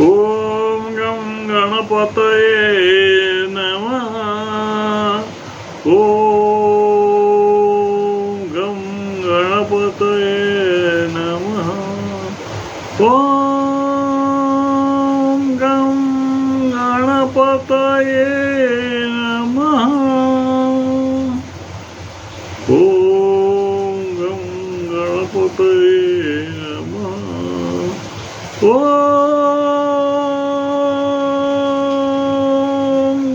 ओम गं गणपतये नमः. ओम गं गणपतये नमः. ओम गं गणपतये नमः. ओम गं गणपतये नमः. ओम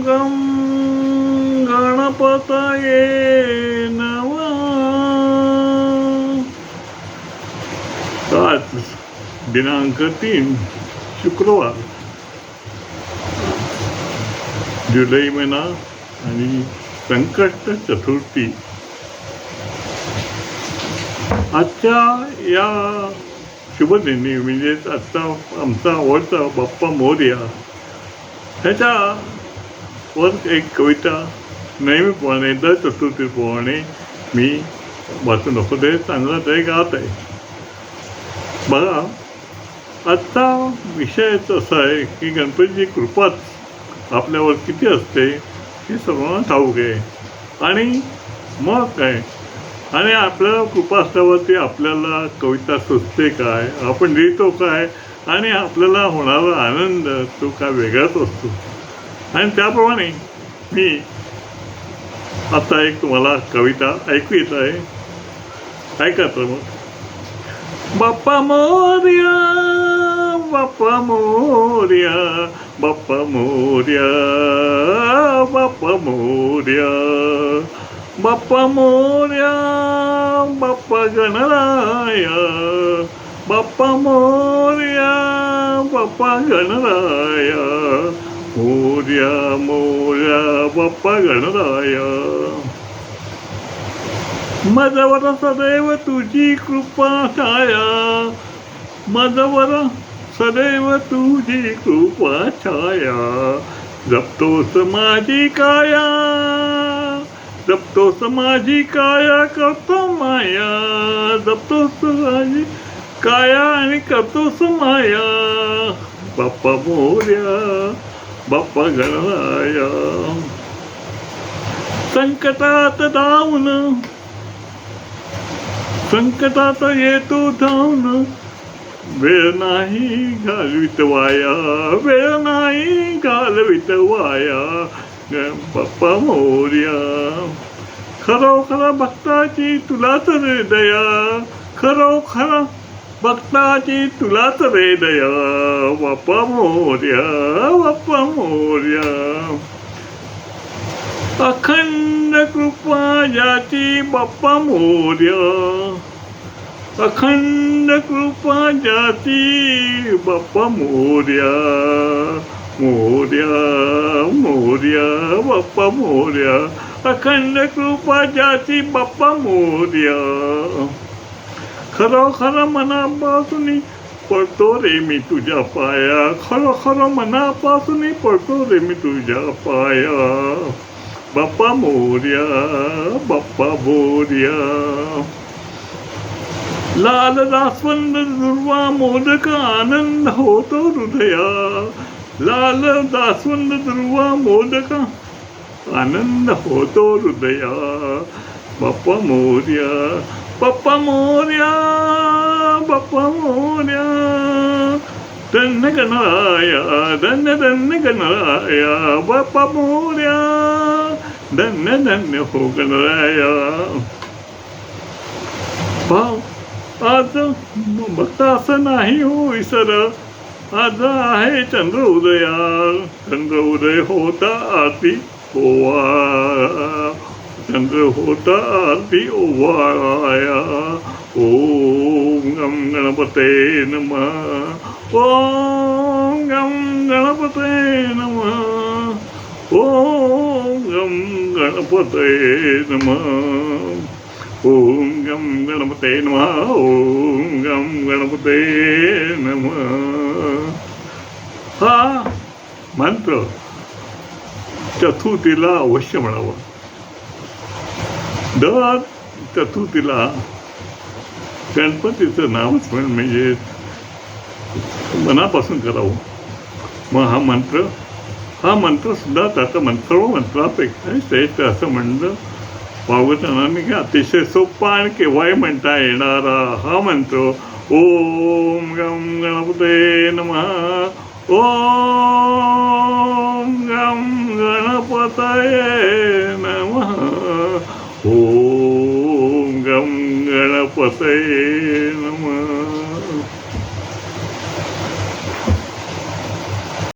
गं गणपतये नमः. आज दिनांक 3 शुक्रवार, जुलै महिना आणि संकष्ट चतुर्थी. आजच्या या शुभदिनी म्हणजेच आजचा आमचा आवडता बाप्पा मोरया ह्याच्यावर एक कविता नेहमीप्रमाणे दर चतुर्थीप्रमाणे मी वाचून दाखवते, चांगला ते गात आहे. बघा, आजचा विषयच असा आहे की गणपतीची कृपाच आपल्यावर किती असते हे सर्वांना ठाऊक आहे. आणि मग काय, आणि आपल्याला कृपा असल्यावरती आपल्याला कविता सुचते काय, आपण लिहितो काय, आणि आपल्याला होणारा आनंद तो काय वेगळाच असतो. आणि त्याप्रमाणे मी आता एक तुम्हाला कविता ऐकू येत आहे, ऐका तर मग. बाप्पा मोरया, बाप्पा मोरया, बाप्पा मोरया, बाप्पा मोरया, बाप्पा मोरया, बाप्पा गणराया, बाप्पा मोरया, बाप्पा गणराया, मोरया मोरया बाप्पा गणराया. माझ्यावर सदैव तुझी कृपा छाया, माझ्यावर सदैव तुझी कृपा छाया, जपतोस माझी काया, जपतोस माझी काया, करतो माया, जपतोस माझी काया आणि करतोस माया. बाप्पा मोरया, बाप्पा गणराया. संकटात धावून, संकटात येतो धावून, वेळ नाही घालवित वाया, वेळ नाही घालवित वाया. बाप्पा मोरया. खरोखर भक्ताची तुलाच रे दया, खरोखर भक्ताची तुलाच रे दया. बाप्पा मोरया, बाप्पा मोरया. अखंड कृपा ज्याची बाप्पा मोरया, अखंड कृपा ज्याची बाप्पा मोरया. मोरया मोरया बाप्पा मोरया, अखंड कृपा ज्याची बाप्पा मोरया. खरोखर मनापासून पडतो रे मी तुझ्या पाया, खरोखर मनापासून पडतो रे मी तुझ्या पाया. बाप्पा मोरया, बाप्पा मोरया. लाल जास्वंद दुर्वा मोदक आनंद होतो हृदया, लाल जास्वंद दुर्वा मोदक आनंद होतो हृदया. बाप्पा मोरया, बाप्पा मोरया, बाप्पा मोरया. धन्य गणराया, धन्य धन्य गणराया, बाप्पा मोरया, धन्य धन्य हो गणराया. भाव आज भक्त असं नाही हो विसर, आज आहे चंद्र उदया, चंद्र उदय होता आरती ओवा, चंद्र होता आरती ओवाळाया. ओम गं गणपते नमः. ओम गं गणपते नमः. ओम गं गणपते नमः. ओम गं गणपते नमः. ओम गं गणपते नमः. हा मंत्र चतुर्थीला अवश्य म्हणावा. दर चतुर्थीला गणपतीचं नामस्मरण म्हणजे मनापासून करावं. मग हा मंत्र सुद्धा त्याचा सर्व मंत्रापेक्षा श्रेष्ठ असं म्हणलं भागवतांनी की अतिशय सोपा आणि केव्हाही म्हणता येणारा हा मंत्र ओम गम गणपते नमः. ओम गम गणपतये नमः. ओम गम गणपतये नमः.